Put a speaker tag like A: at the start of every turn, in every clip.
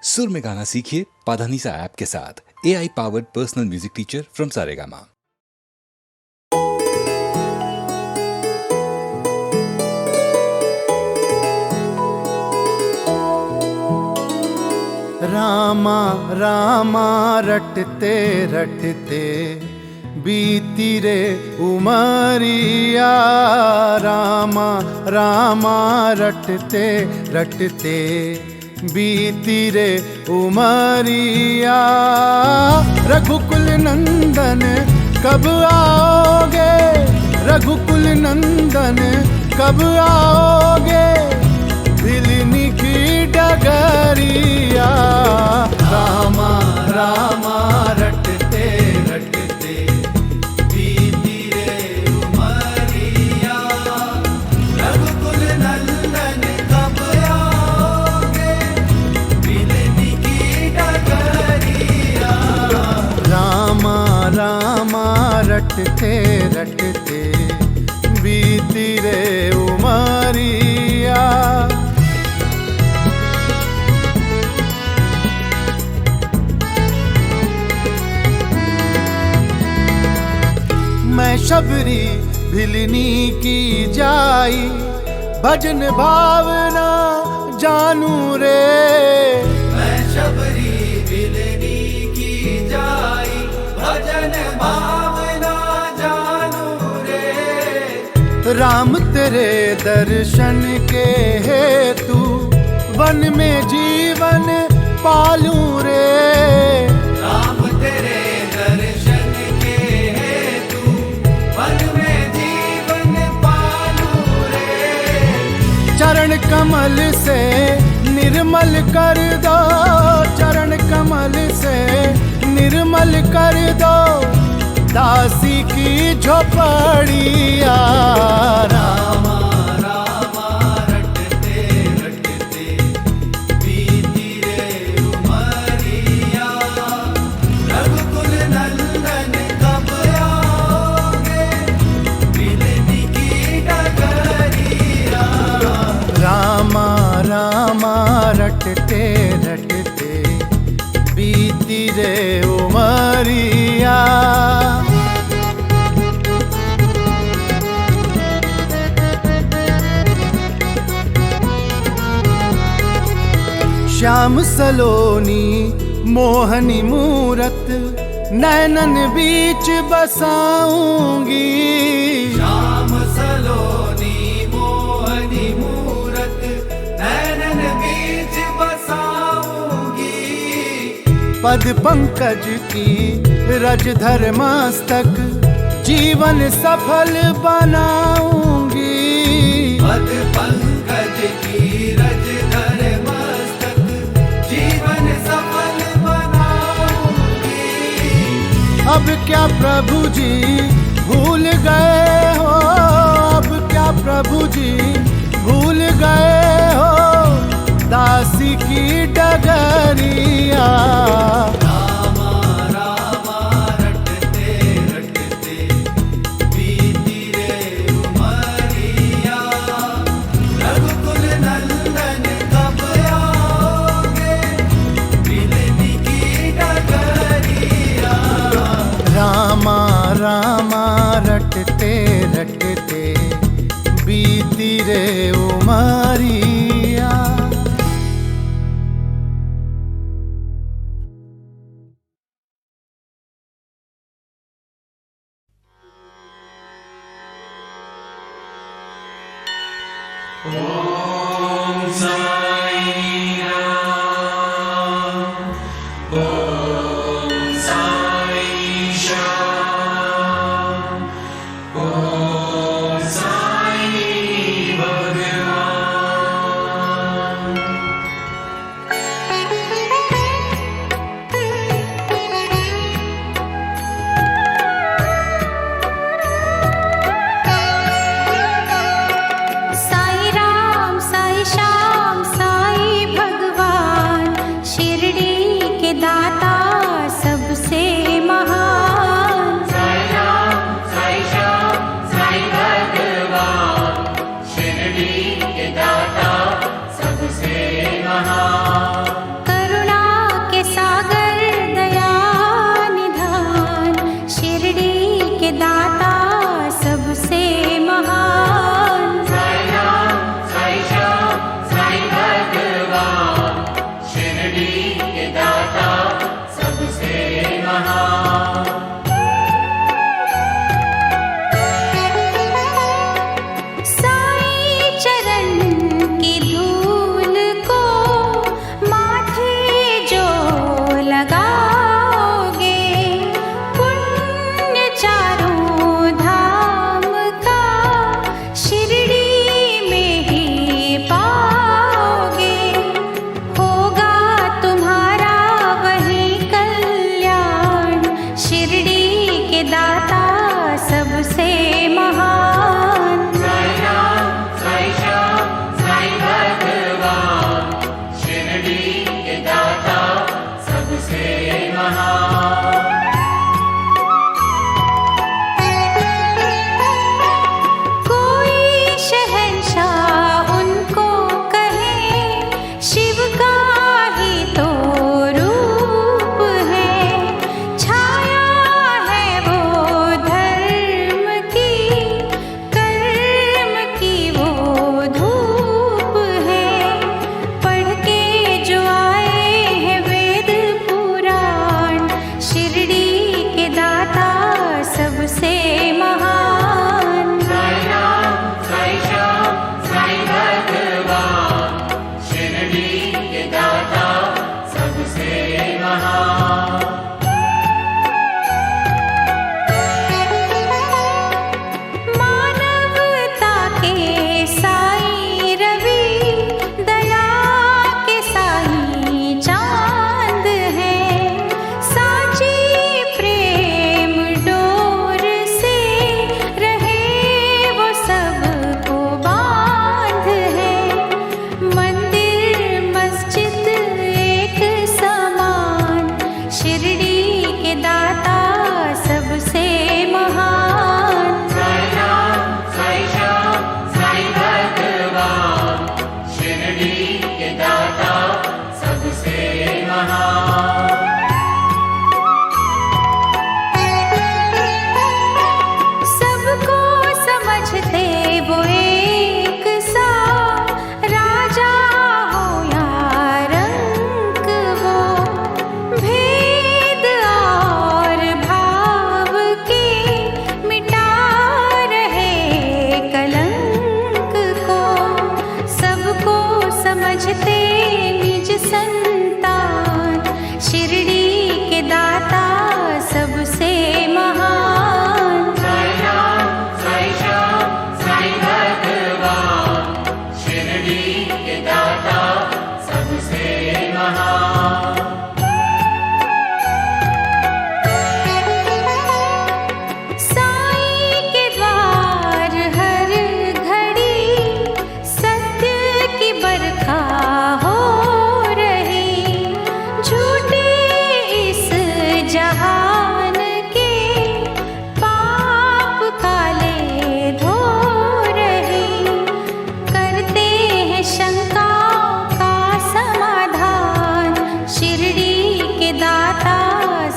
A: सुर में गाना सीखिए पाधानीसा ऐप के साथ। AI powered personal music teacher from Saregama.
B: Rama Rama रटते रटते बीती रे उमरिया। रामा रामा रटते रटते बीती रे उमरिया। रघुकुल नंदन कब आओगे, रघुकुल नंदन कब आओगे, भिलनी की डगरिया। रामा रामा रटते रटते बीती रे उमरिया। रघुकुल नंदन कब आओगे, भिलनी की डगरिया। रामा रामा रटते रटते बीती रे उमरिया। मैं शबरी भिलनी की जाई, भजन भावना जानू रे।
C: मैं शबरी भिलनी की जाई, भजन भावना जानू रे।
B: राम तेरे दर्शन के हेतु वन में जीवन पालूं रे।
C: राम तेरे दर्शन के हेतु वन में जीवन पालूं रे।
B: चरण कमल से निर्मल कर दो, चरण कमल से निर्मल कर दो, दासी की झोपड़िया।
C: रामा रामा रटते रटते बीती रे उमरिया। रघुकुल नंदन कब आओगे, भिलनी की डगरिया।
B: रामा रामा रटते रटते बीती रे उमरिया। श्याम सलोनी मोहनी मूरत नैनन बीच बसाऊंगी।
C: श्याम सलोनी मोहनी मूरत नैनन बीच बसाऊंगी।
B: पद पंकज की रज धर मस्तक जीवन सफल बनाऊंगी।
C: पद पंकज की रज धर मस्तक जीवन सफल बनाऊंगी।
B: अब क्या प्रभु जी भूल गए हो, अब क्या प्रभु जी भूल गए हो, दासी की डगरिया।
C: रामा रामा रटते रटते बीती रे उमरिया। रघुकुल नंदन कब आओगे, भिलनी की डगरिया।
B: रामा रामा रटते रटते बीती रे उमरिया।
D: साई राम
C: महान।
D: साईं के द्वार हर घड़ी सत्य की बरखा हो रही, झूठे इस जहान के पाप काले धो रहे, करते हैं शंका का समाधान, शिरडी के दाता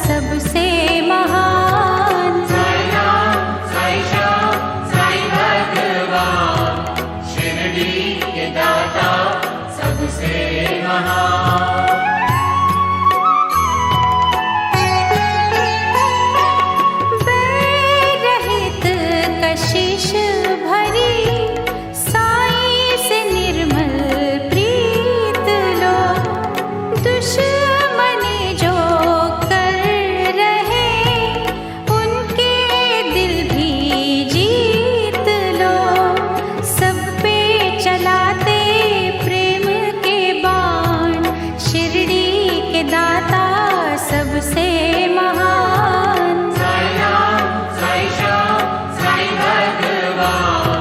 D: सबसे महान।
C: साईं राम, साईं श्याम, साईं भगवान, शिरडी के दाता सबसे महान।
D: बैर रहित कशिश भरी साईं से निर्मल प्रीत लो, दुश्मनी जो कर रहे उनके दिल भी जीत लो, सब पे चलाते प्रेम के बाण, शिरडी के दाता सबसे महान।
C: साईं राम, साईं श्याम, साईं भगवान,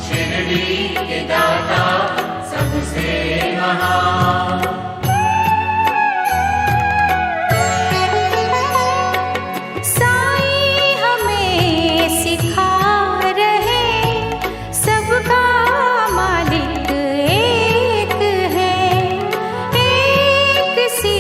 C: शिरडी के दाता सबसे महान।
D: साईं हमें सिखा रहे सबका मालिक एक है, एक सी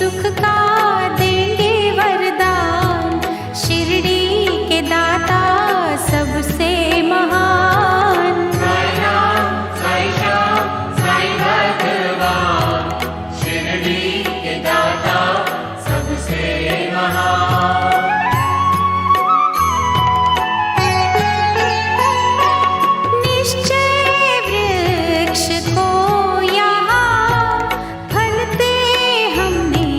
D: सुख का देंगे वरदान, शिरडी के दाता सबसे महान।
C: साई राम, साई श्याम, साई भगवान, शिरडी के दाता सबसे महान।
D: निश्चय वृक्ष को यहाँ फलते हमने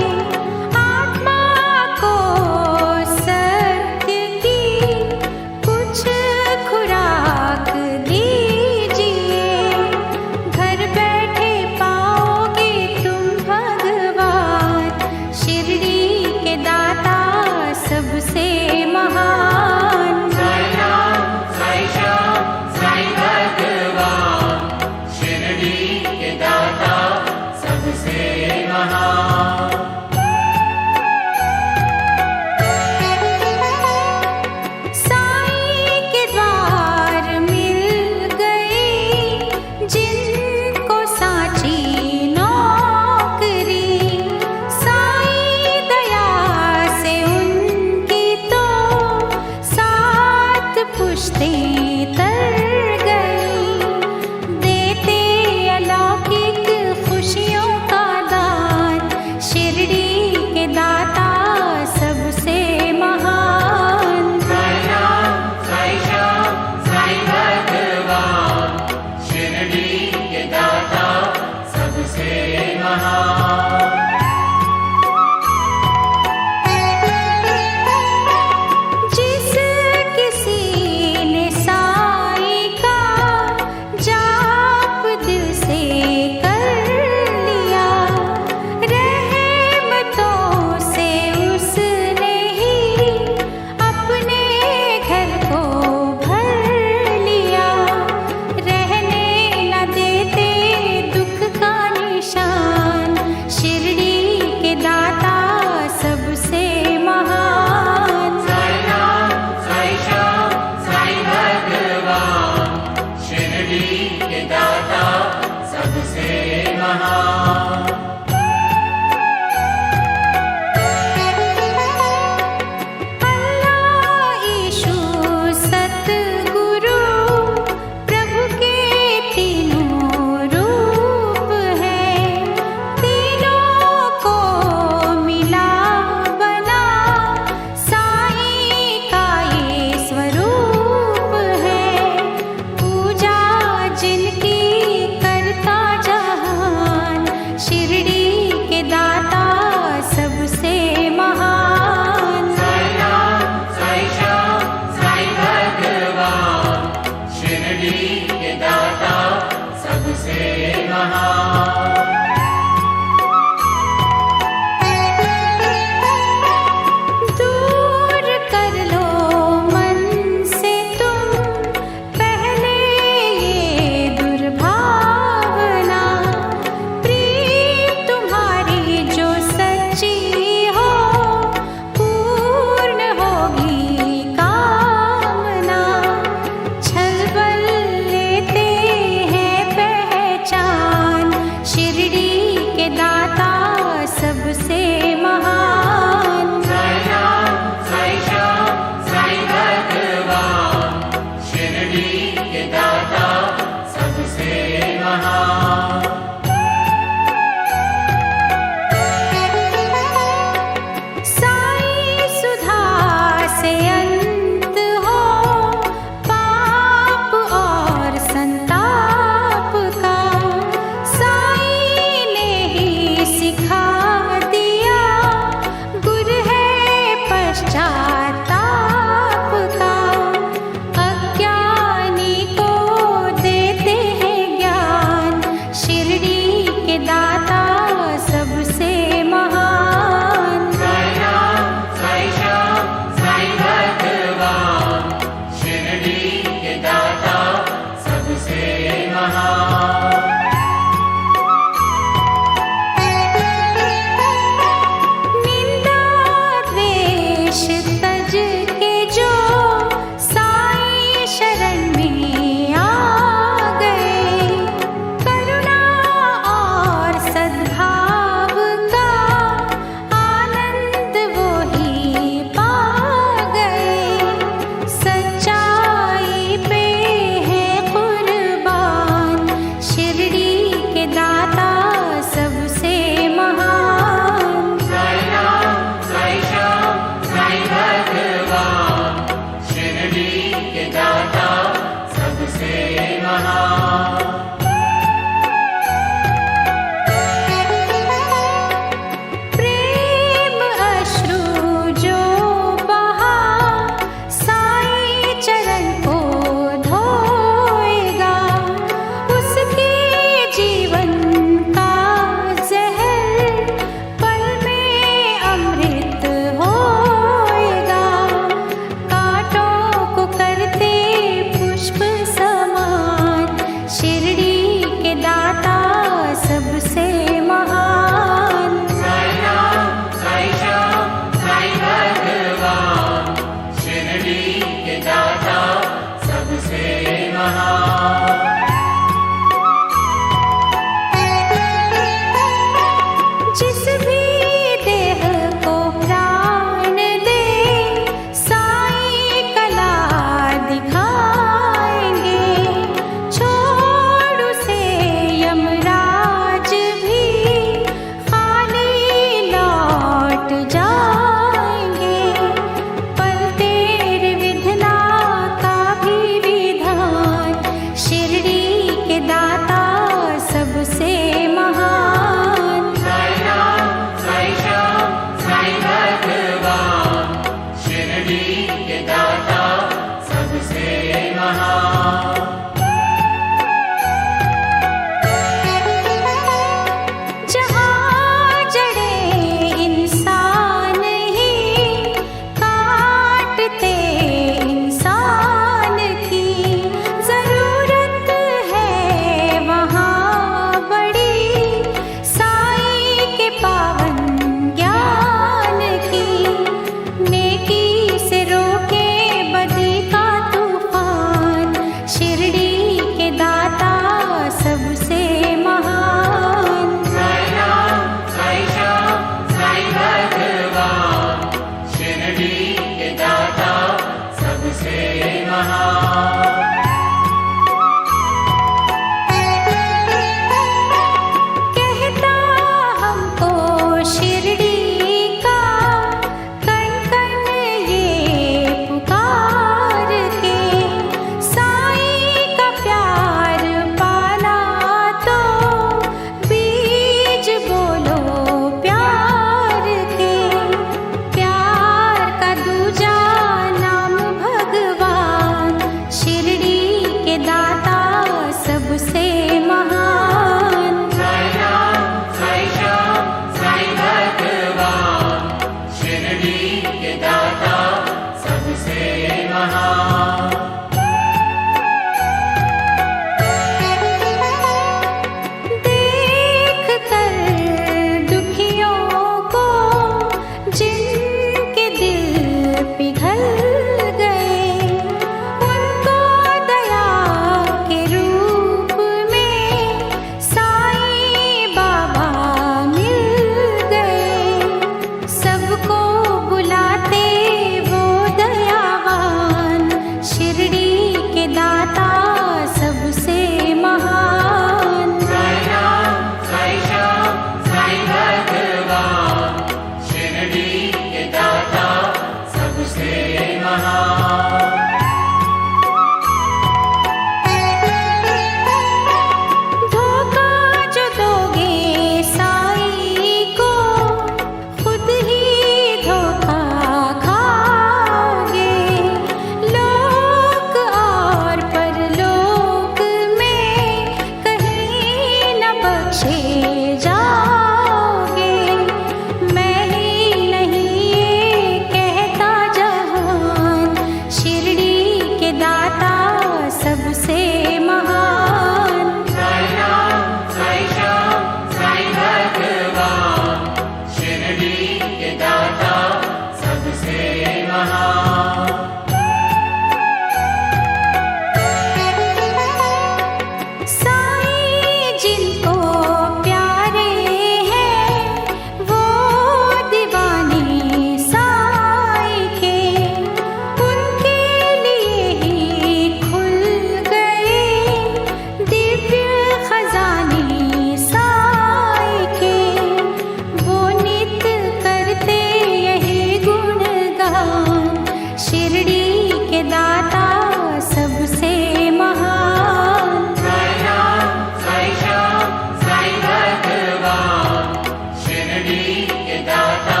C: शिरडी के दाता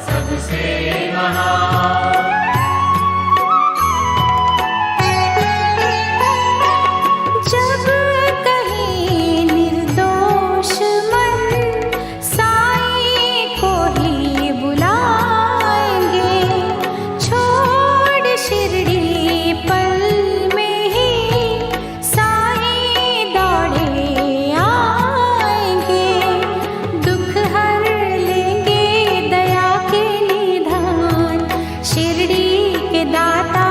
C: सबसे महान।
D: जब कहीं निर्दोष मन साईं को ही बुलाएंगे, छोड़ शिरडी पल में ही साईं दौड़े आएंगे। दुख हर लेंगे दया के निधान, शिरडी के दाता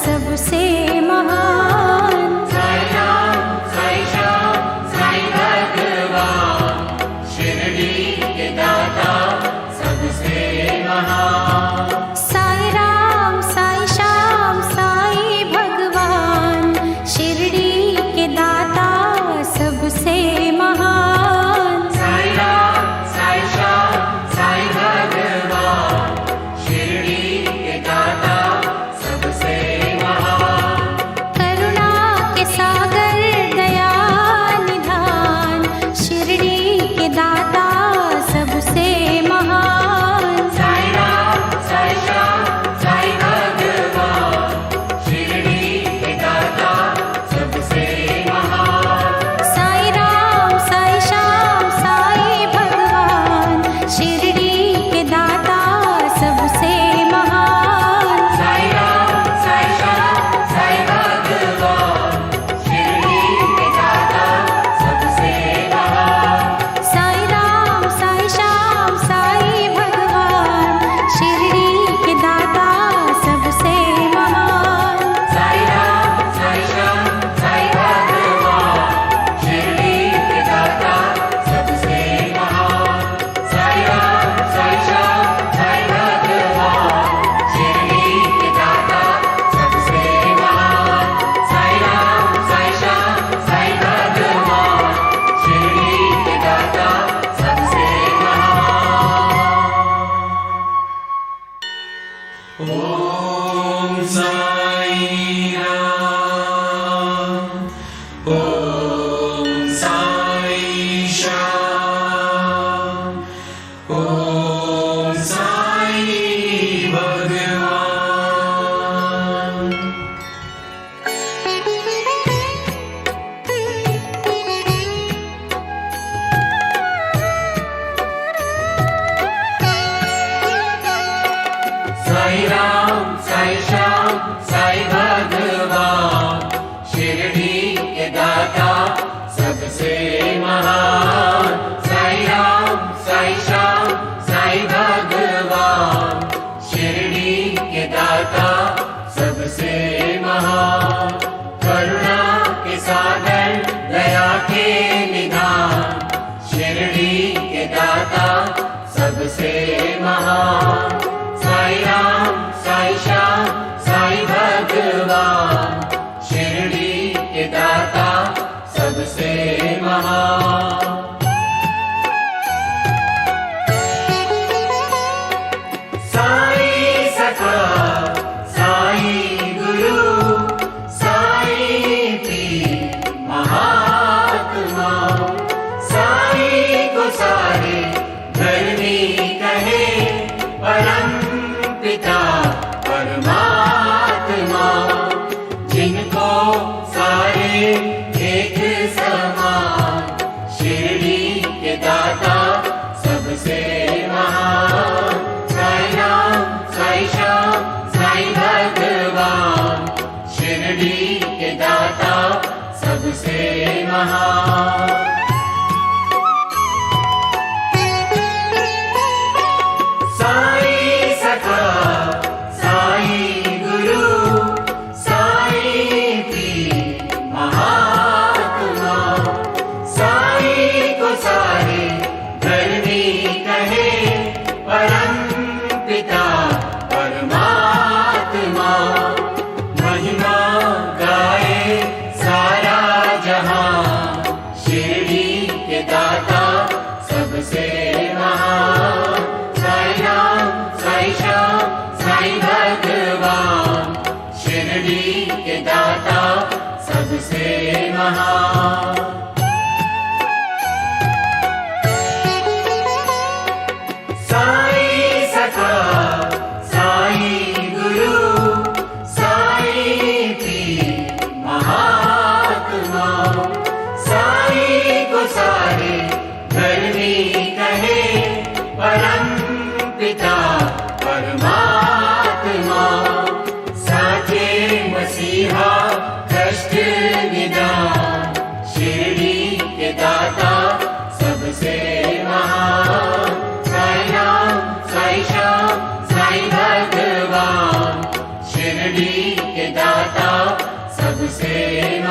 D: सबसे महान।
C: साई राम साई श्याम साई भगवान, शिरडी के दाता सबसे महान।
D: साई राम साई श्याम साई भगवान, शिरडी के दाता सबसे महान।
C: साई राम साई श्याम साई भगवान, शिरडी के दाता सबसे महान।
D: करुणा के सागर दया निधान, शिरडी के दाता सबसे महान।
C: साई राम साई श्याम साई भगवान, शिरडी के दाता सबसे महान।
D: साई राम साई श्याम साई भगवान, शिरडी के दाता सबसे महान।
C: साई राम साई श्याम साई भगवान, शिरडी के दाता सबसे महान।
D: साई राम साई श्याम साई भगवान, शिरडी के दाता सबसे महान।
C: साई राम साई श्याम साई भगवान, शिरडी के दाता सबसे महान। साई राम साई श्याम साई भगवान, शिरडी के दाता सबसे महान। साई राम साई श्याम साई भगवान, शिरडी के दाता सबसे महान। ओम साई राम, ओम साई श्याम, ओम साई भगवान। साई राम साई श्याम साई भगवान, शिरडी के दाता सबसे महान। साई राम साई श्याम साई भगवान, शिरडी के दाता सबसे महान। करुणा के सागर दया के निधान, शिरडी के दाता सबसे महान। साई राम साई श्याम साई भगवान, शिरडी के दाता सबसे महान। साई सखा साई गुरु साई पीर महात्मा, साई को सारे धर्मी कहे परम पिता परमात्मा। जिनको सारे एक समान, शिरडी के दाता सबसे महान। साई राम साई श्याम साई भगवान, शिरडी के दाता सबसे महान। साई सखा साई गुरु साई पीर महात्मा, साई को सारे धर्मी कहे परम पिता परमात्मा। महिमा गाए सारा जहां, शिरडी के दाता सबसे महान। साई राम साई श्याम साई भगवान, शिरडी के दाता सबसे महान।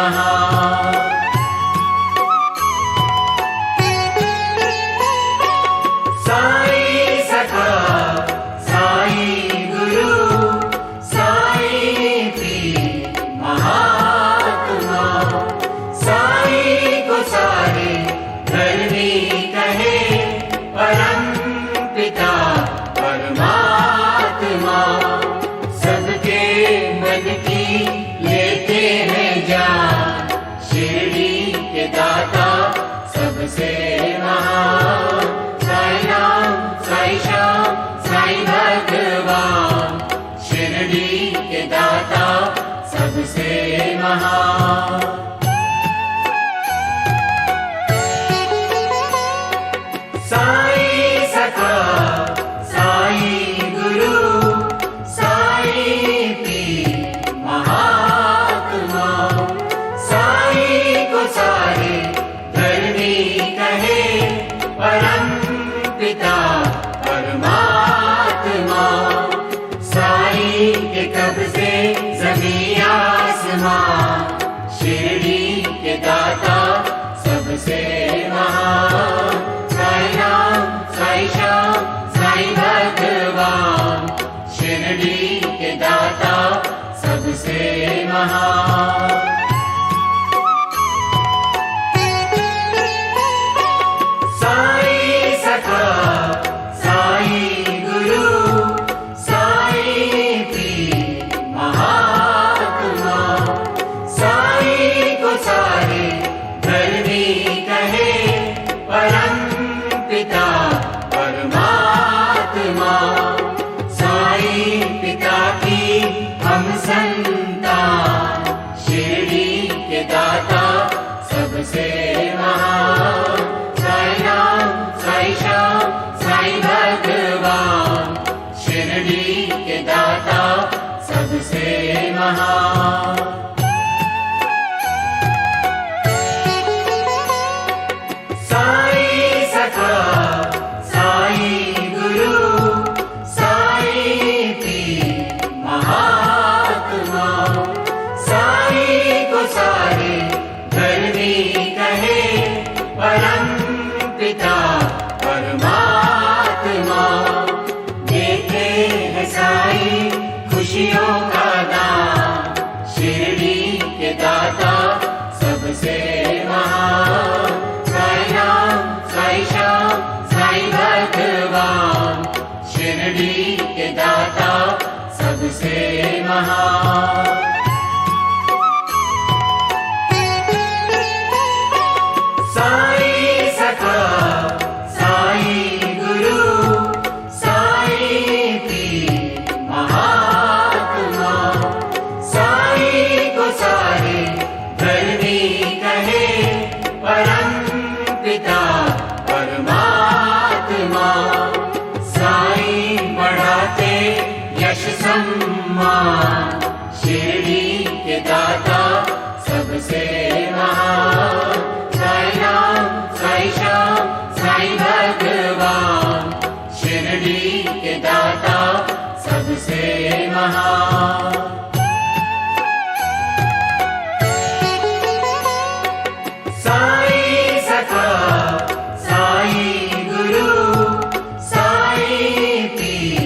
C: महान। साईं सखा साईं गुरु साईं पीर महात्मा, साईं को सारे धरनी कहे परम पिता परमात्मा। सबके मन की लेते हैं जान, शिरडी के दाता सबसे महान। साईं राम साईं श्याम साईं भगवान, शिरडी के दाता सबसे महान। साईं सखा साईं गुरु साईं पीर महात्मा, साईं को सारे धरनी कहे परम पिता परमात्मा। साईं के कब्जे ज़मीं आसमां, शिरडी के दाता सबसे महान। साईं राम साईं श्याम साईं भगवान, शिरडी के दाता सबसे महान। साईं सखा साईं गुरु साईं पीर महात्मा, साईं को सारे धरनी कहे परम पिता परमात्मा। साईं पिता की हम संतान, शिरडी के दाता सबसे महान। साईं राम साईं श्याम साईं भगवान, शिरडी के दाता सबसे महान। साईं सखा साईं गुरु साईं पीर महात्मा, साईं को सारे धरनी कहे परम पिता परमात्मा। देते हैं साईं खुशियों का दान, शिरडी के दाता सबसे महान। साईं राम साईं श्याम साईं भगवान, शिरडी के दाता सबसे महान। साईं सखा साईं गुरु साईं पीर महात्मा, साईं को सारे धरनी कहे परम पिता परमात्मा। साईं बढ़ाते यश सम्मान, शिरडी के दाता सबसे महान। साईं राम साईं श्याम साईं भगवान, शिरडी के दाता सबसे महान। साईं सखा साईं गुरु साईं पीर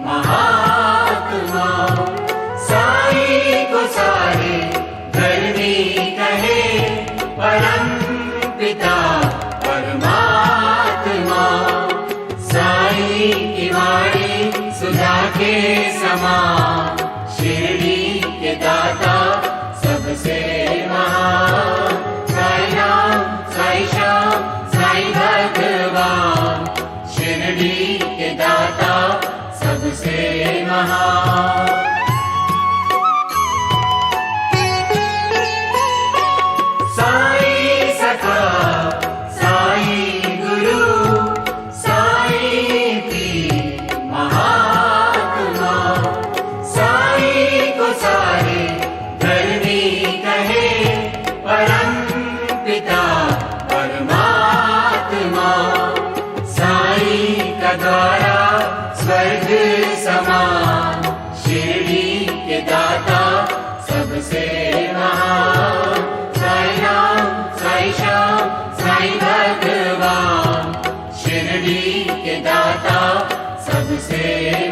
C: महात्मा, साईं को सारे धरनी कहे परम पिता परमात्मा। साईं की वाणी सुधा के समान, शिरडी के दाता सबसे महान। साईं राम साईं श्याम साईं भगवान, शिरडी के दाता सबसे महान। साईं सखा साईं गुरु साईं पीर महात्मा, साईं को सारे धरनी कहे परम पिता परमात्मा। साईं का द्वारा स्वर्ग समान, शिरडी के दाता सबसे महान।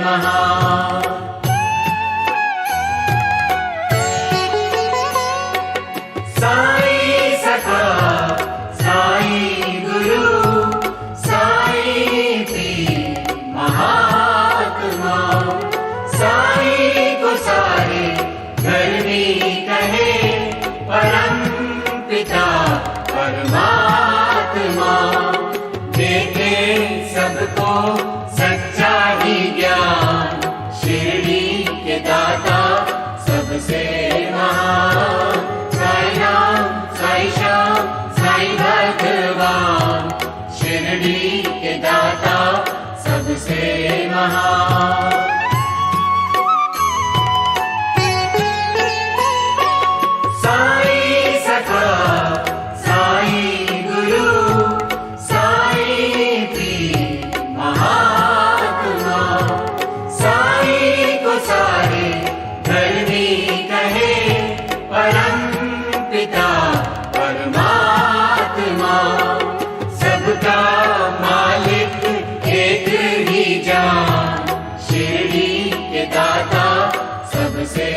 C: महान। साईं सखा साईं गुरु साईं पीर महात्मा, साईं को सारे धर्मी कहे परम पिता परमात्मा। देखे सबको सच्चा ही ज्ञान, शिरडी के दाता सबसे महान। साई राम साई श्याम साई भगवान, शिरडी के दाता सबसे महान। साई सखा साई गुरु साई पीर महात्मा, साई को सारे धर्मी कहे परम पिता परमात्मा। सबका मालिक एक ही जान, शिरडी के दाता सबसे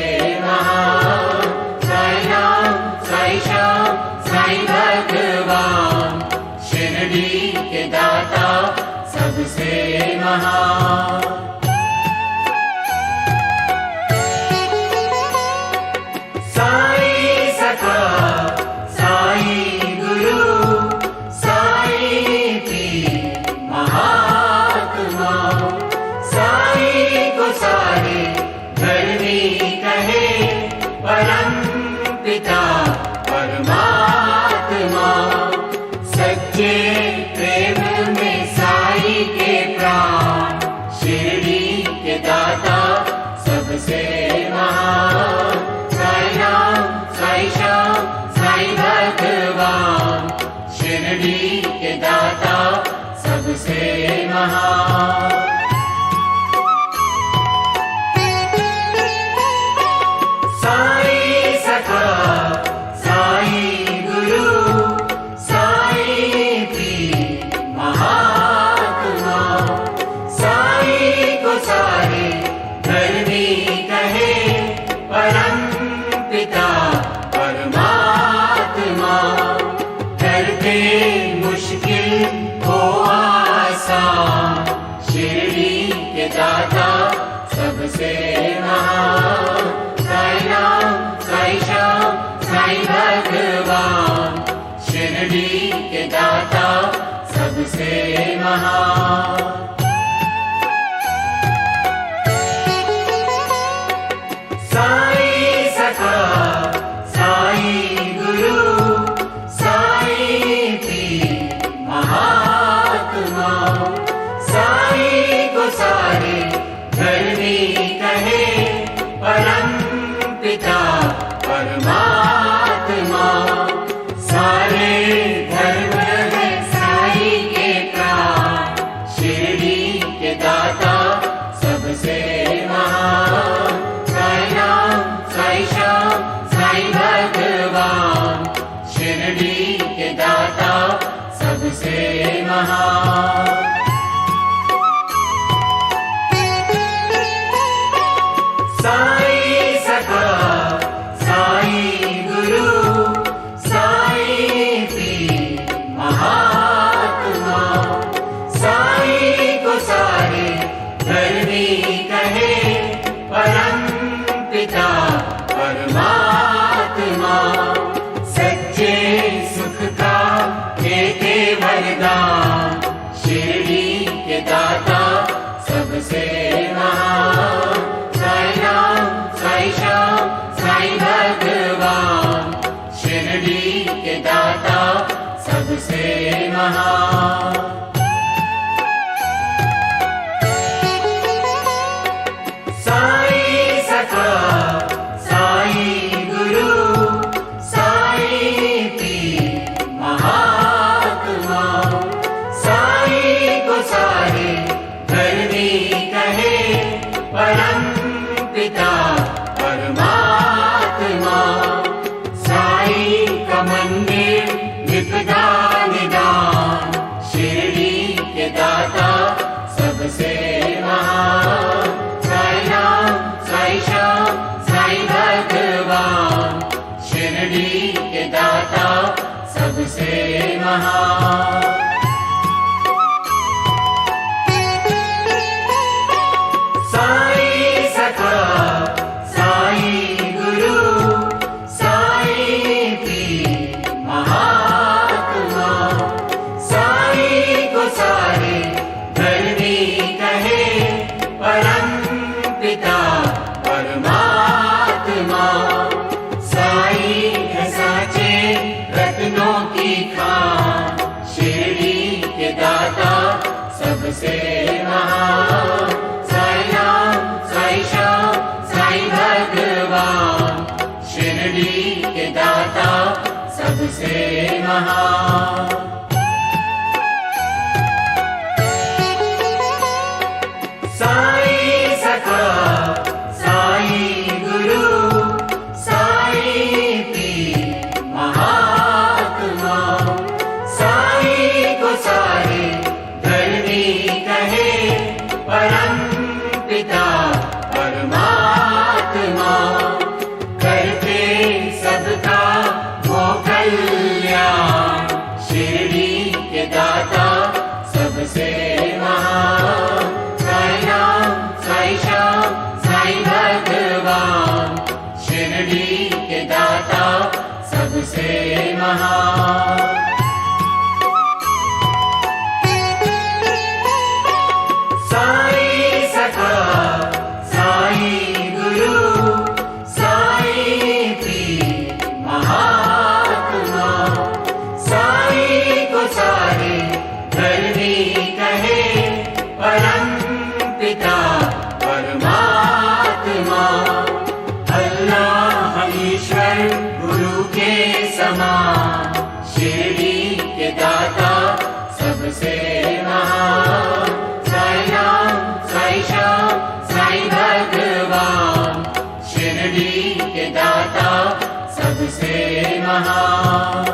C: महान। साई राम साई श्याम साई भगवान, शिरडी के दाता सबसे महान। साई सखा साई गुरु साई पीर महात्मा, साई को सारे धर्मी कहे परम पिता परमात्मा। सच्चे प्रेम में साई के प्राण, शिरडी के दाता सबसे महान। साई राम साई श्याम साई भगवान, शिरडी के दाता सबसे महान। साई सखा साई गुरु साई पीर महात्मा, साई को सारे धर्मी कहे परम पिता परमात्मा। करते मुश्किल हो आसान, शिरडी के दाता सबसे महान। साई राम साई श्याम साई भगवान, शिरडी के दाता सबसे महान। साई सखा साई गुरु साई पीर महात्मा, साई को सारे धर्मी कहे परम पिता परमात्मा। सारे धर्म है साई के प्राण, शिरडी के दाता सबसे महान। साई राम साई श्याम साई भगवान, शिरडी के दाता सबसे महान। साई सखा साई गुरु साई पीर महात्मा, साई को सारे धर्मी कहे परम पिता परमात्मा। सच्चे सुख का देते वरदान, शिरडी के दाता सबसे महान। साई राम साई श्याम साई भगवान, शिरडी के दाता सबसे महान। साई सखा साई गुरु साई पीर महात्मा, साई को सारे धर्मी कहे परम पिता परमात्मा। साई का मंदिर निपदा निदान, शिरडी के दाता सबसे महान। सबसे महान। साई सखा, साई गुरु, साई पीर महात्मा, साई को सारे धरनी कहे, परम पिता परमात्मा, करते सबका वो कल्याण, शिरडी के दाता सबसे महान। साई राम, साई श्याम, साई भगवान, शिरडी के दाता सबसे महान। साई सखा, साई गुरु, साई पीर महात्मा, साई को सारे धरनी कहे, परम पिता परमात्मा, अल्लाह ईश्वर गुरु के समान, शिरडी के दाता सबसे महान। साई राम, साई श्याम, साई भगवान, शिरडी के दाता सबसे महान।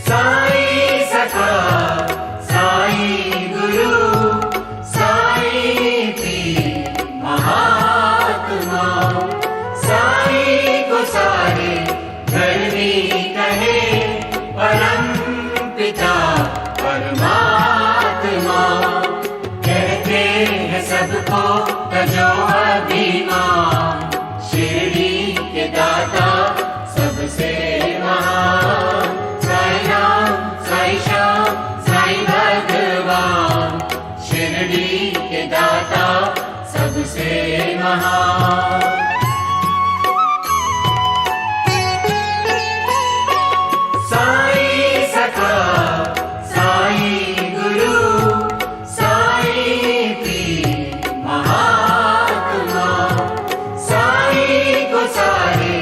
C: साई सखा, साई गुरु, साई पीर महात्मा, साई को सारे धरनी कहे, परम पिता परमात्मा, कहते हैं सबको तजो अभिमान, शिरडी के दाता सबसे महान। साई राम, साई श्याम, साई भगवान, शिरडी के दाता सबसे महान। साई सखा, साई गुरु, साई पीर महात्मा, साई को सारे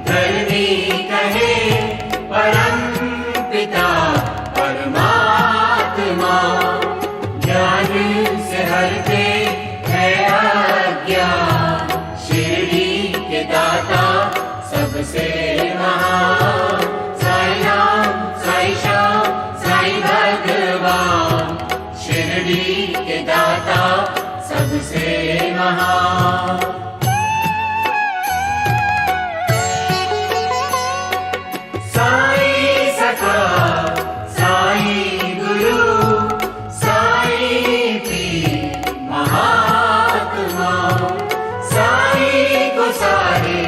C: धरनी कहे, परम पिता परमात्मा, ज्ञान से हरते है अज्ञान, शिरडी के दाता सबसे महान। साई राम, साई श्याम, साई भगवान, शिरडी के दाता सबसे महान। साई सखा, साई गुरु, साई पीर महात्मा, साई को सारे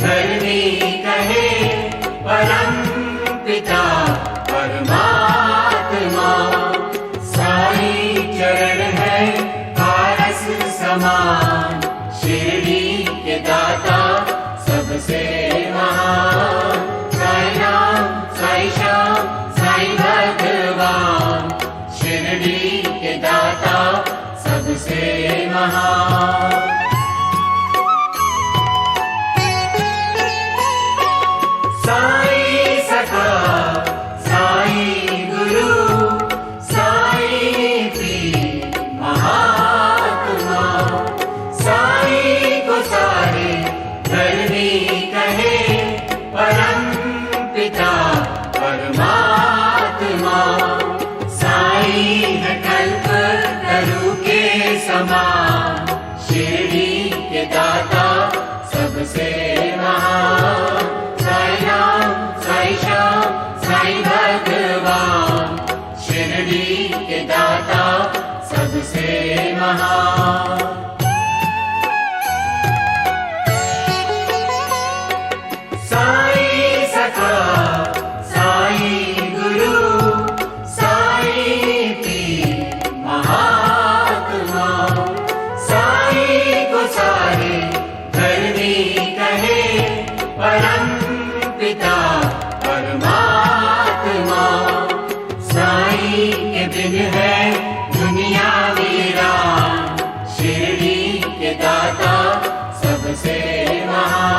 C: धरनी कहे, परम पिता परमात्मा, साई चरण है पारस समान, शिरडी के दाता सबसे महान। साई राम, साई श्याम, साई भगवान, शिरडी के दाता सबसे महान। साई सखा, साई गुरु, साई पीर महात्मा, साई को सारे धरनी कहे, परम पिता परमात्मा, साई है कल्प तरु के समान, शिरडी के दाता सबसे महान। साई राम, साई श्याम, साई भगवान, शिरडी के दाता सबसे महान। साई सखा, साई गुरु, साई पीर महात्मा, साई को सारे धरनी कहे, परम पिता परमात्मा, साई के बिन है दुनिया वीरान, शिरडी के दाता सबसे महान।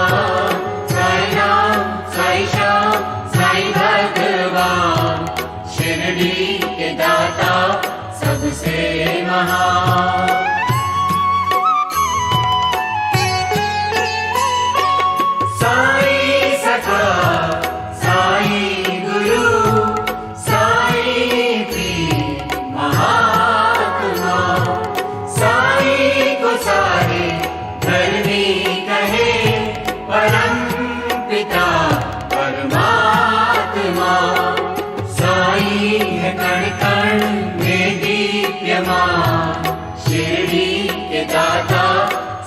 C: कण कण में दीप्यमान शिरडी के दाता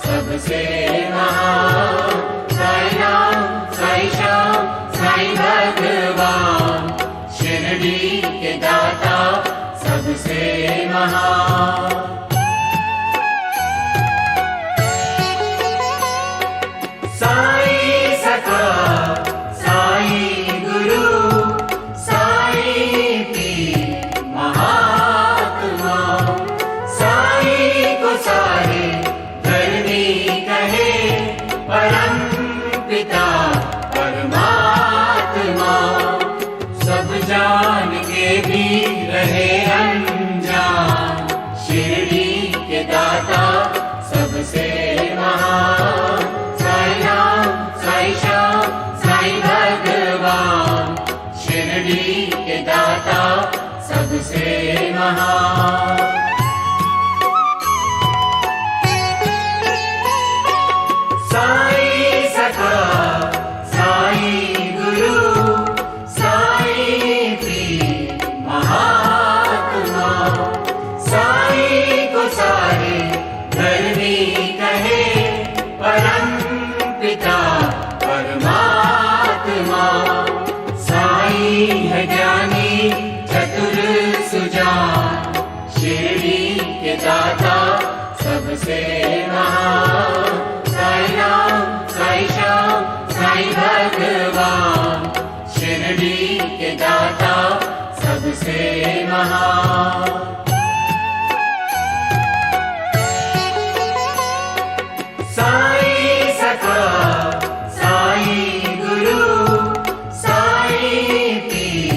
C: सबसे महान साई राम साई श्याम साई भगवान शिरडी के दाता सबसे महान साई सखा साई गुरु साई पीर महात्मा साई को सारे धरनी कहे परम पिता परमात्मा सब जान के भी रहे अनजान शिरडी के दाता सबसे महान साई राम साई श्याम साई भगवान शिरडी के दाता सबसे महान साई सखा साई गुरु साई पीर महात्मा साई को सारे धरनी कहे परम पिता परमात्मा साई है ज्ञानी चतुर सुजान शिरडी के दाता सबसे महान साई राम साई श्याम साई भगवान शिरडी के दाता सबसे महान साई सखा साई गुरु साई पीर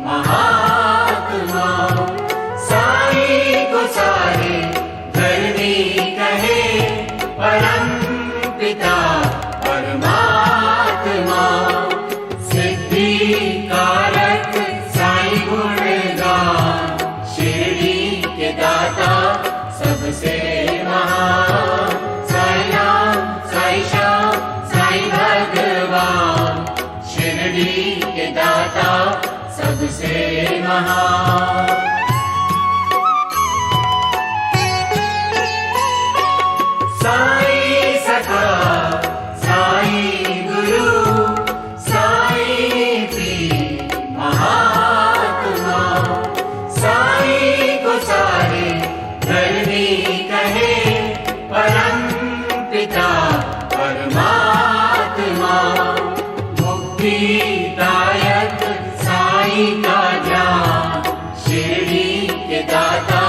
C: महात्मा साई को सारे धरनी कहे परम पिता परमात्मा सिद्धि कारक साई गुणगान शिरडी के दाता सबसे महान साई राम साई श्याम साई भगवान शिरडी के दाता सबसे महान साई सखा साई गुरु साई पीर महात्मा साई को सारे धरनी कहे परम पिता परमात्मा मुक्तिदायक साई का ज्ञान शिरडी के दाता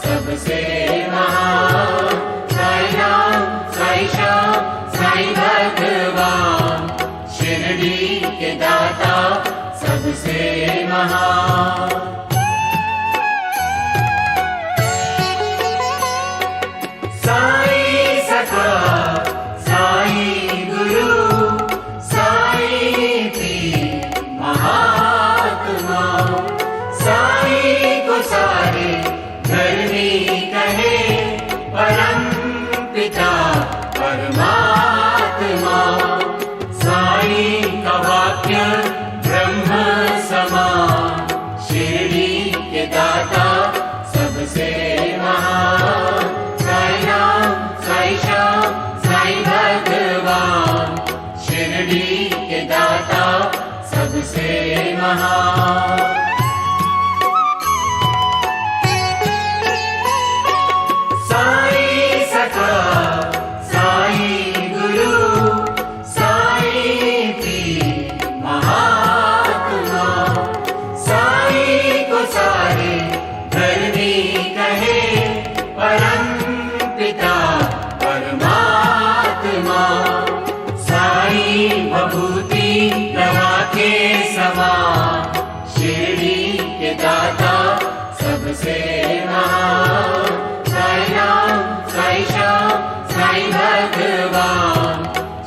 C: सबसे महान साई राम साई श्याम साई भगवान शिरडी के दाता सबसे महान साई सखा साई गुरु साई पीर महात्मा साई को सारे धरनी कहे परम पिता परमात्मा साई का वाक्य ब्रह्म समान शिरडी के दाता सबसे महान साई राम साई श्याम साई भगवान शिरडी के दाता सबसे महान साई सखा साई गुरु साई पीर महात्मा साई को सारे धरनी कहे परम पिता परमात्मा साई भभूति लगा के समान शिरडी के दाता सबसे महान साई राम साई श्याम साई भगवान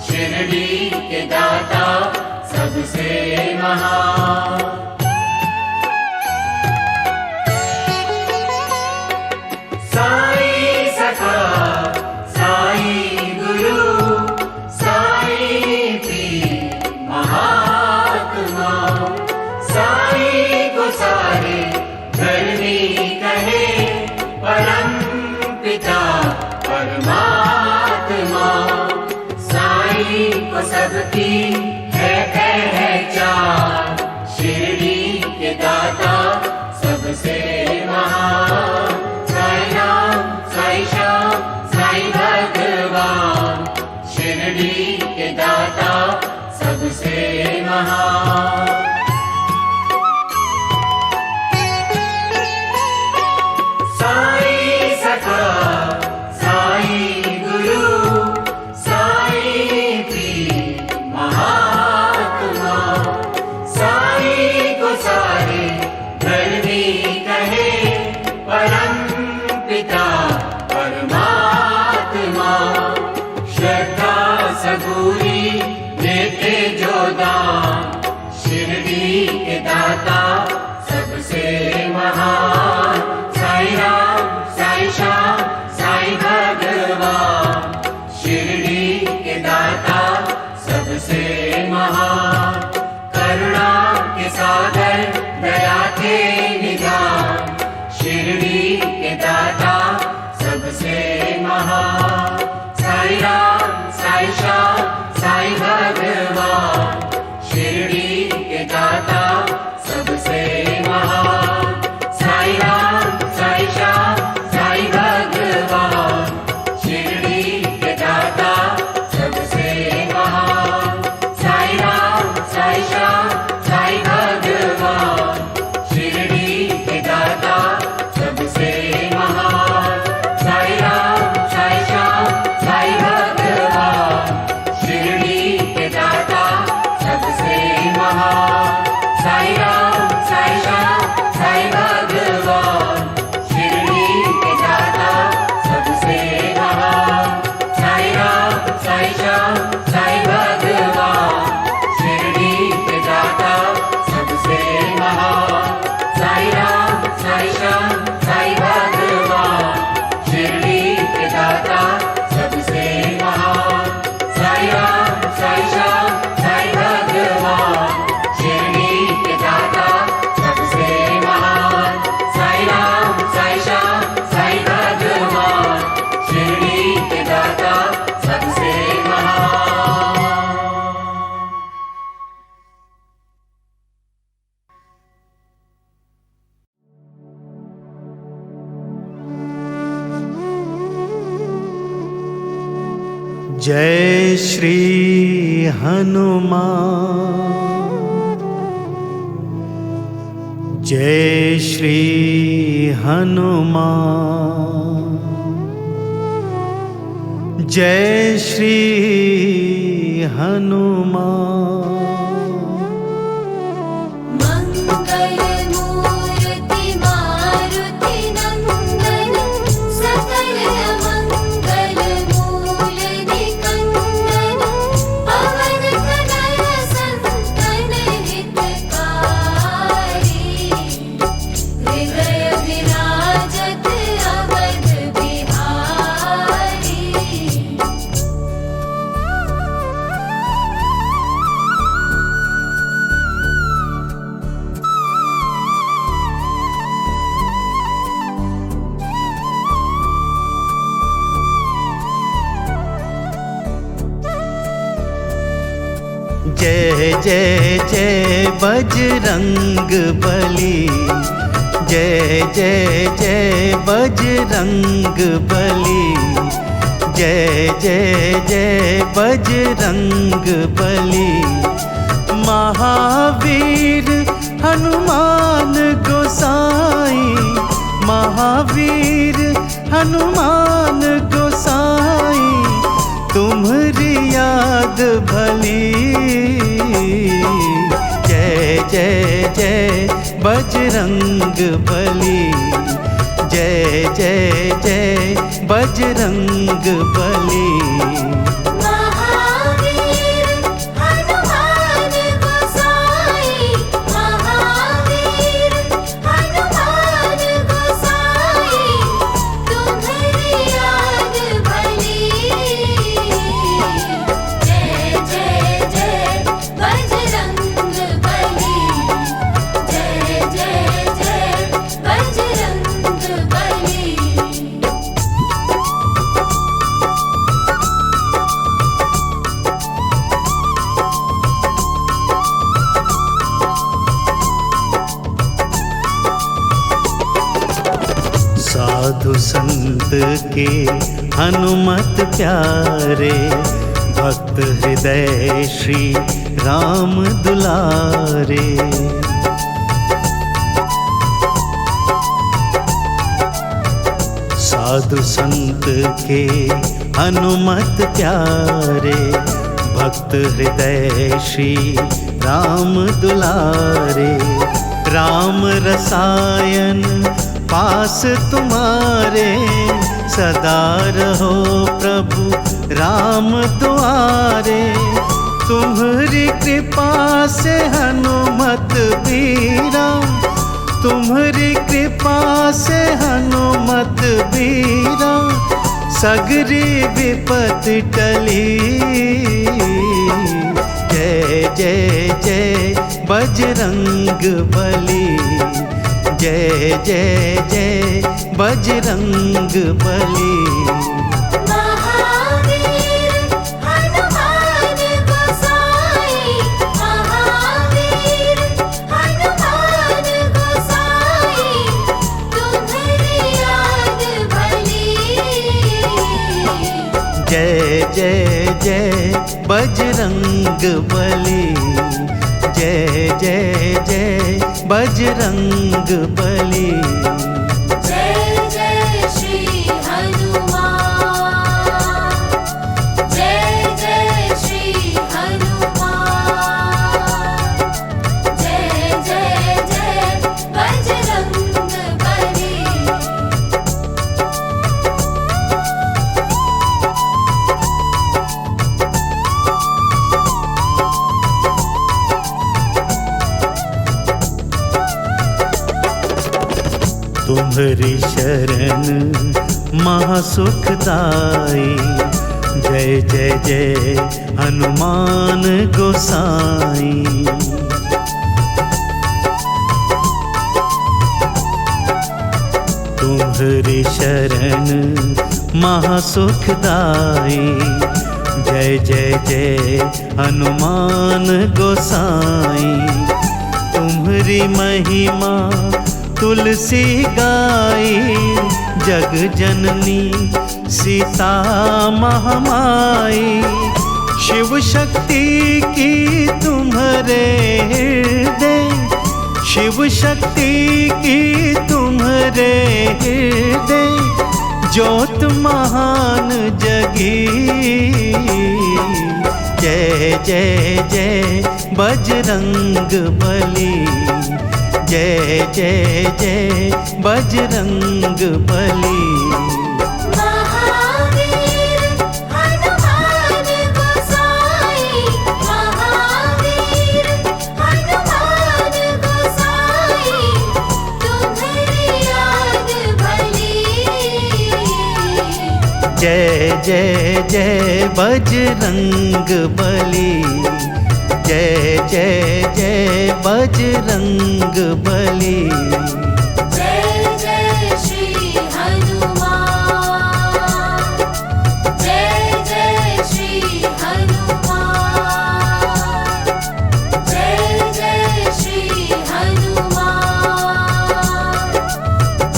C: शिरडी के दाता सबसे महान साई सखा साई गुरु साई पीर महात्मा साई को सारे की है पहचान, शिरडी के दाता सबसे महान। साई राम, साई श्याम, साई भगवान, शिरडी के दाता सबसे महान। साई सखा, साई गुरु, साई पीर महात्मा, साई को सारे धर्मी कहे, परम पिता परमात्मा। श्रद्धा सबूरी देते जो दान, शिरडी के दाता सबसे महान। साई राम, साई श्याम, साई भगवान, शिरडी के दाता सबसे महान। करुणा के सागर, दया के निधान, शिरडी के दाता सबसे महान। साई राम, साई श्याम, साई भगवान, शिरडी के दाता सबसे महान। साई राम, साई श्याम, साई भगवान, शिरडी के दाता सबसे महान। साई राम, साई श्याम, साई भगवान, शिरडी के दाता सबसे महान। साई राम, साई श्याम, साई भगवान, शिरडी के दाता सबसे महान। साई राम, साई श्याम, साई भगवान, शिरडी के दाता सबसे महान। साई राम, साई श्याम, साई भगवान, शिरडी के दाता सबसे महान। साई राम, साई श्याम, साई भगवान, शिरडी के दाता सबसे महान। साई राम, साई श्याम, साई भगवान, शिरडी के दाता सबसे महान। साई राम, साई श्याम, साई भगवान, शिरडी के दाता सबसे महान।
B: जय श्री हनुमान, जय श्री हनुमान, जय श्री हनुमान।
D: मङ्गलमूर्ति मारुति नन्दन, सकल मङ्गलमूलनिकन्दन, पवन कनक संतन हितकारी, हृदय विराजत अवध बिहारी।
B: जय जय जय बजरंग बली, जय जय जय बजरंग बली, जय जय जय बजरंग बली। महावीर हनुमान गोसाई, महावीर हनुमान गोसाई, तुम्हारी याद भली। जय जय जय बजरंग बली, जय जय जय बजरंग बली।
D: महावीर हनुमान गोसाई, महावीर हनुमान गोसाई, तुम्हारी याद भली। जय जय जय बजरंग बली, जय जय जय बजरंग बली।
B: साधु संत के हनुमत प्यारे, भक्त हृदय श्री राम दुलारे। साधु संत के हनुमत प्यारे, भक्त हृदय श्री राम दुलारे। राम रसायन पास तुम्हारे, सदा रहो प्रभु राम दुआरे। तुम्हारी कृपा से हनुमत बीरा, तुम्हारी कृपा से हनुमत बीरा, सगरी विपत्ति टली। जय जय जय बजरंग बली, जय जय जय बजरंग बली।
D: महावीर हनुमान गोसाई, महावीर हनुमान गोसाई, तुम्हारी याद भली।
B: जय जय जय बजरंग बली, जय जय जय बजरंग बली।
D: जय जय श्री हनुमान, जय जय श्री हनुमान, जय जय जय बजरंग बली।
B: तुम्हारी शरण महासुखदाई, जय जय जय हनुमान गोसाई। तुम्हारी शरण महासुखदाई, जय जय जय हनुमान गोसाई। तुम्हारी महिमा तुलसी गाई, जग जननी सीता महामाई। शिव शक्ति की तुम्हारे हृदय, शिव शक्ति की तुम्हारे हृदय, ज्योत महान जगी। जय जय जय बजरंग बली, जय जय जय बजरंग बली।
D: महावीर हनुमान गोसाई, महावीर हनुमान गोसाई, तुम्हारी याद भली।
B: जय जय जय बजरंग बली, जय जय जय बजरंग बली।
D: जय जय श्री हनुमान, जय जय श्री हनुमान, जय जय श्री हनुमान,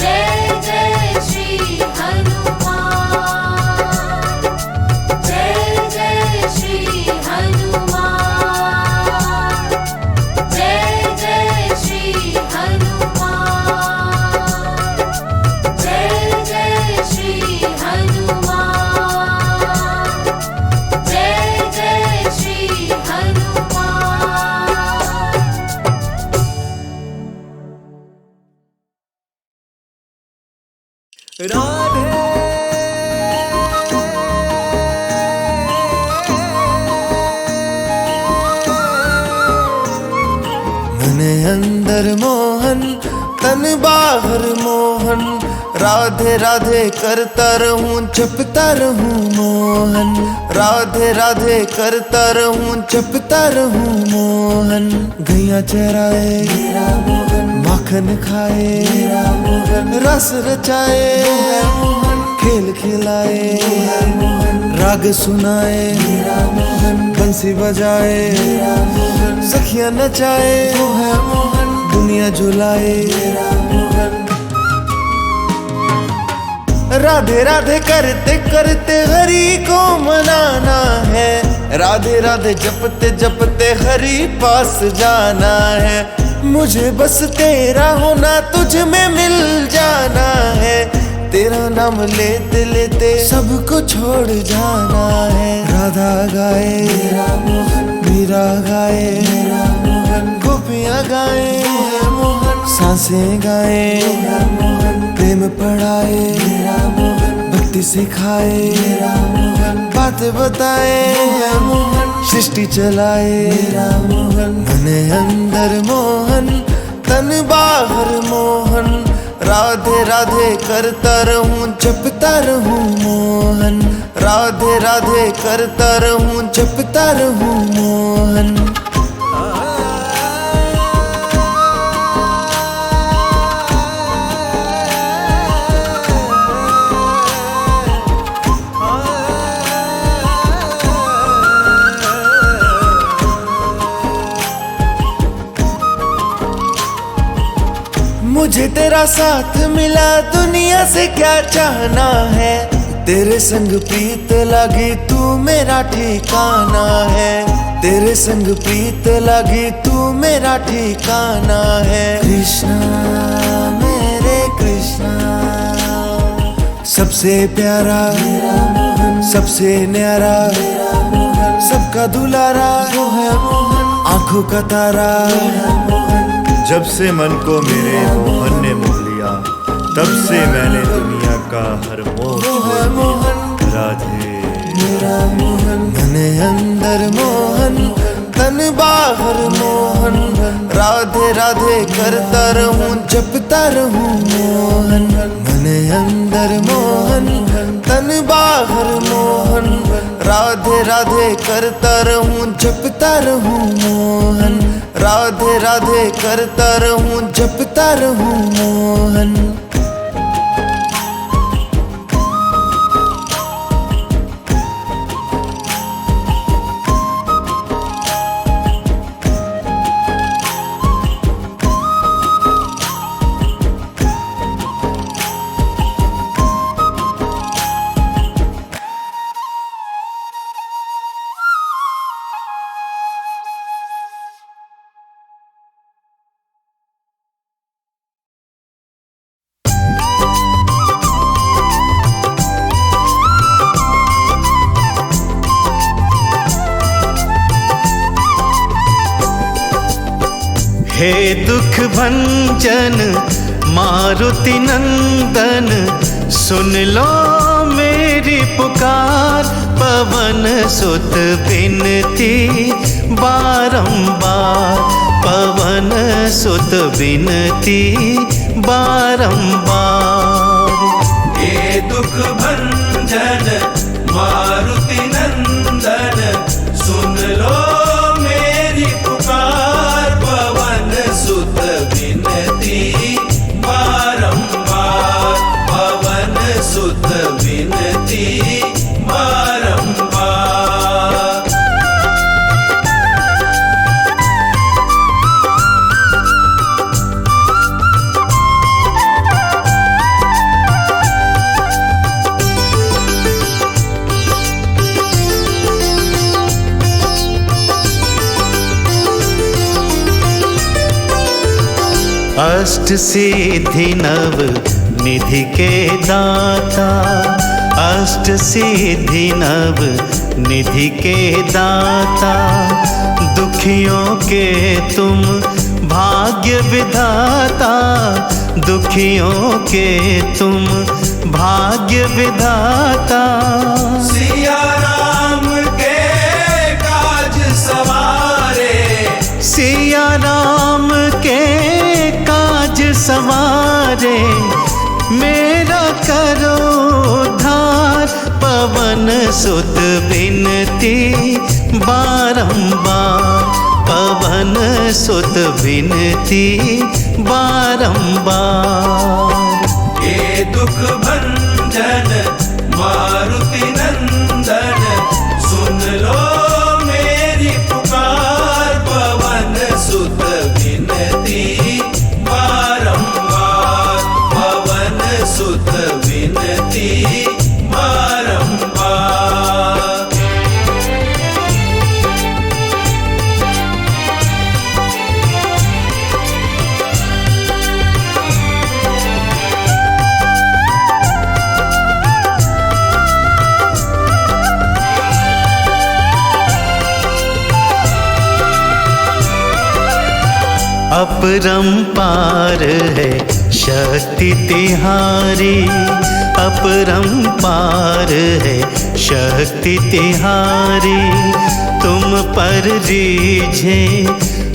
D: जय जय श्री हनुमान, जय जय श्री हनुमान, जय जय श्री हनुमान, जय जय श्री हनुमान, जय जय श्री हनुमान।
E: मन अंदर मोहन तन बाहर मोहन, राधे राधे करता रहूं जपता रहूं मोहन। राधे राधे करता रहूं जपता रहूं मोहन। गैया चराए माखन खाए, रस रचाए खेल खिलाए, राग सुनाए बंसी बजाए, सखियां नचाए दुनिया झुलाए। राधे राधे करते करते हरि को मनाना है, राधे राधे जपते जपते हरि पास जाना है। मुझे बस तेरा होना तुझ में मिल जाना है, तेरा नाम लेते लेते सबको छोड़ जाना है। राधा गाए मेरा मोहन, मीरा गाए मेरा मोहन, गोपियाँ गाए मेरा मोहन, सांसें गाए मेरा मोहन, प्रेम पढ़ाए मेरा मोहन, भक्ति सिखाए मेरा मोहन, बातें बताए मेरा मोहन, सृष्टि चलाए मेरा मोहन। मन अंदर मोहन तन बाहर मोहन, राधे राधे करता रहूं जपता रहूं मोहन, राधे राधे करता रहूं जपता रहूं मोहन। मुझे तेरा साथ मिला दुनिया से क्या चाहना है, तेरे संग प्रीत लगी तू मेरा ठिकाना है, तेरे संग प्रीत लगी तू मेरा ठिकाना है। कृष्णा मेरे कृष्णा, सबसे प्यारा मेरा मोहन, सबसे न्यारा मेरा मोहन, सबका दुलारा वो है मोहन, आंखों का तारा है मोहन।
F: जब से मन को मेरे मोहन ने मोह लिया, तब से मैंने दुनिया का हर मोह छोड़ दिया। राधे
E: मेरा मोहन, मन अंदर मोहन तन बाहर मोहन, राधे राधे करता रहूं जपता रहूं मोहन। मन अंदर मोहन तन बाहर मोहन, राधे राधे करता रहूं जपता रहूं मोहन, राधे राधे करता रहूं जपता रहूं मोहन।
B: हे दुख भंजन मारुति नंदन, सुन लो मेरी पुकार, पवन सुत बिनती बारंबार, पवन सुत बिनती बारंबार।
G: हे दुख भंजन मारुति नंदन, सुन लो मेरी पुकार, पवन सुत विनती बारंबार, पवन सुत विनती बारंबार।
B: अष्ट सिद्धि नव निधि के दाता, अष्ट सिद्धि नव निधि के दाता, दुखियों के तुम भाग्य विधाता, दुखियों के तुम भाग्य विधाता।
G: सिया राम के काज सवारे,
B: सिया राम के काज सवारे, मेरा करो उद्धार, पवन सुत बिनती बारंबार, पवन सुत बिनती बारंबार।
G: हे दुख भंजन मारुति नंदन, सुन लो मेरी पुकार, पवन सुत विनती बारंबार, पवन सुत विनती
B: अपरंपार है शक्ति तिहारी, अपरंपार है शक्ति तिहारी। तुम पर रीझे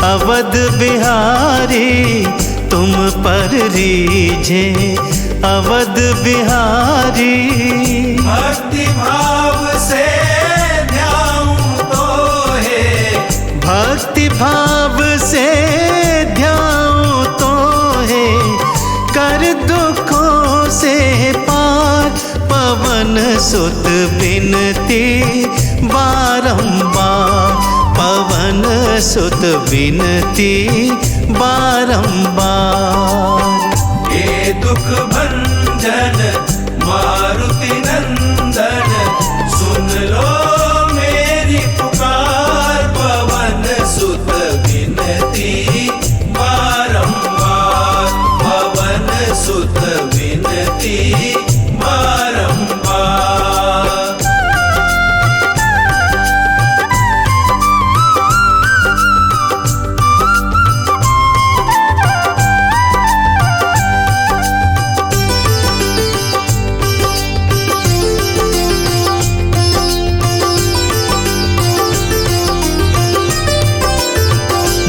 B: अवध बिहारी, तुम पर रीझे अवध बिहारी।
G: भक्ति भाव से ध्याऊं तो है,
B: भक्ति भाव से ध्याऊं तो है, कर दुखों से पार पवन सुत बिनती बारंबार, पवन सुत बिनती बारंबार।
G: ये दुख भंजन मारुति नंदन, सुन लो मेरी पुकार, पवन सुत विनती बारंबार, पवन सुत विनती बारंबार।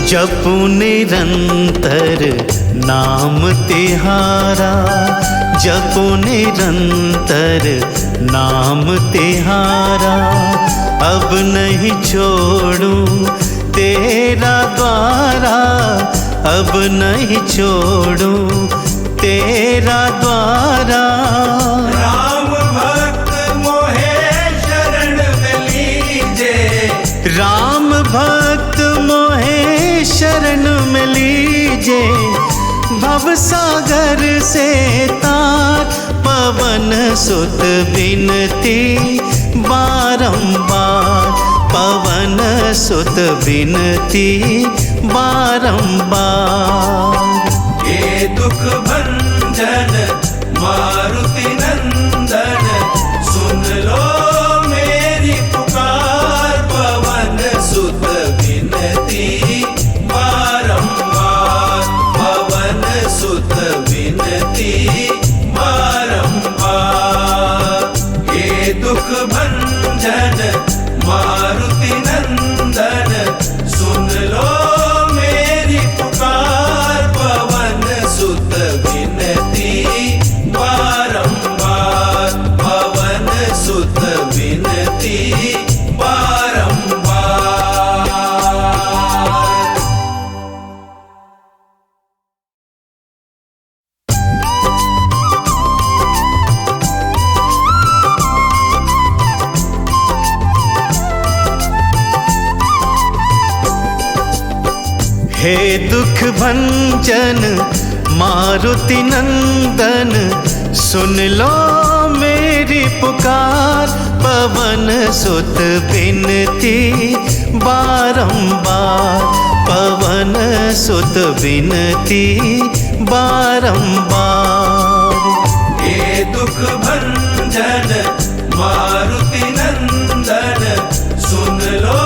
B: जपू निरंतर नाम तिहारा, जपू निरंतर नाम तिहारा। अब नहीं छोड़ूं तेरा द्वारा, अब नहीं छोड़ूं तेरा द्वारा।
G: राम भक्त मोहे शरण में लीजे,
B: राम भक्त मोहे शरण में लीजे, भवसागर से तार पवन सुत बिनती बारंबार, पवन सुत बिनती बारंबार।
G: ये दुख भंजन मारुति नंदन, सुन लो मेरी पुकार, पवन सुत विनती बारंबार, पवन सुत विनती बारंबार। ये दुख भंजन मारुति नंदन, सुन लो मेरी पुकार, पवन सुत विनती बारंबार, पवन सुत विनती बारंबार।
B: हे दुख भंजन मारुति नंदन, सुन लो मेरी पुकार, पवन सुत बिनती बारंबार, पवन सुत बिनती बारंबार।
G: ये दुख भंजन मारुति नंदन, सुन लो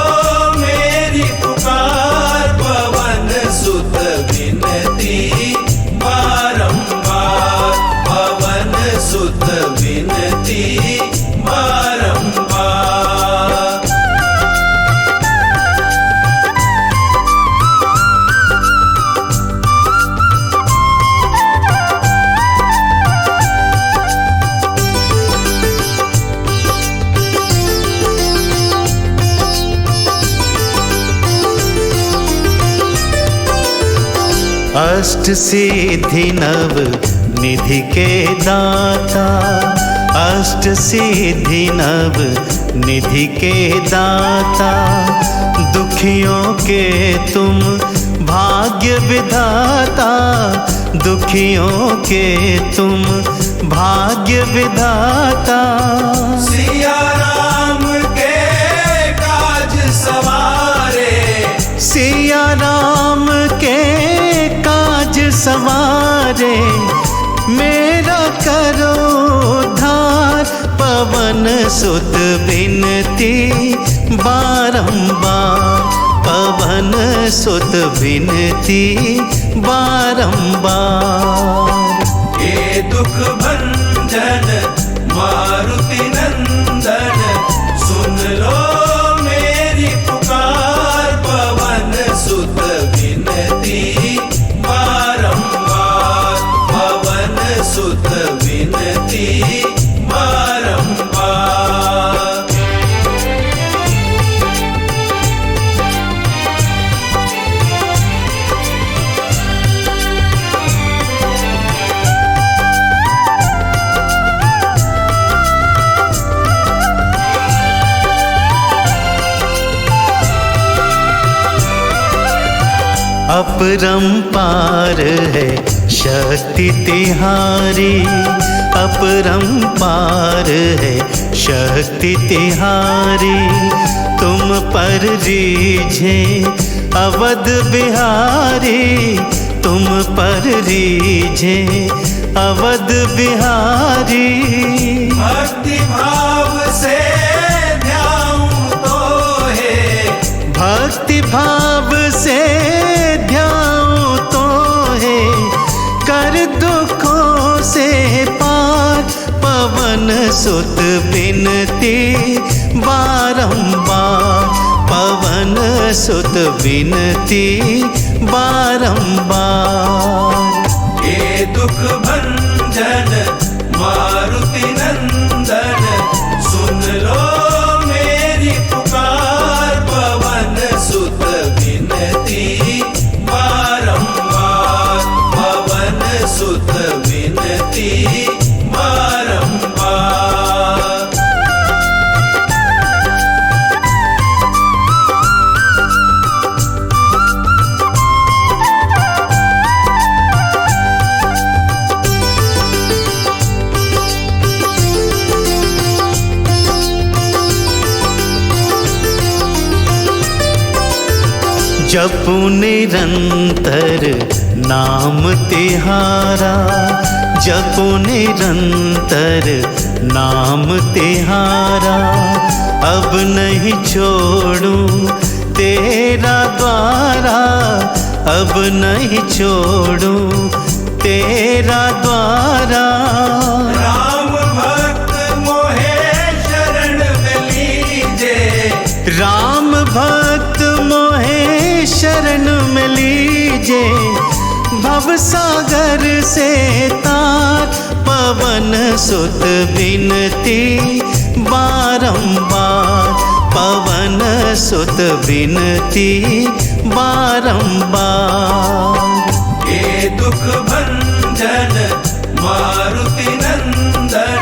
G: मेरी पुकार, पवन सुत विनती बारंबार, पवन सुत विनती बारंबार।
B: अष्ट सिद्धि नव निधि के दाता, अष्ट सिद्धि नव निधि के दाता। दुखियों के तुम भाग्य विधाता, दुखियों के तुम भाग्य विधाता।
G: सिया राम के काज सवारे,
B: सिया राम के काज सवारे, मेरा करो उद्धार, पवन सुत बिनती बारंबार, पवन सुत विनती बारंबार।
G: हे दुख भंजन मारुति नंदन, सुन लो मेरी पुकार, पवन सुत विनती बारंबार, पवन सुत विनती बारंबार।
B: अपरंपार है शक्ति तिहारी, अपरंपार है शक्ति तिहारी। तुम पर रीझे अवध बिहारी, तुम पर रीझे अवध बिहारी।
G: भक्ति भाव से ध्याऊं तो है,
B: भक्ति भाव से ध्याऊं तो है, कर दुखों से पार, पवन सुत विनती बारंबार, पवन सुत विनती बारंबार।
G: हे दुख भंजन मारुति नंदन, सुन लो मेरी पुकार, पवन सुत विनती बारंबार, पवन सुत विनती बारंबार।
B: जपू निरंतर नाम तिहारा, जपू निरंतर नाम तिहारा। अब नहीं छोड़ूं तेरा द्वारा, अब नहीं छोड़ूं तेरा द्वारा।
G: राम भक्त मोहे शरण में लीजे,
B: राम भक्त मोहे शरण में लीजे, भवसागर से तार, पवन सुत विनती बारंबार, पवन सुत विनती बारंबार।
G: हे दुख भंजन मारुति नंदन,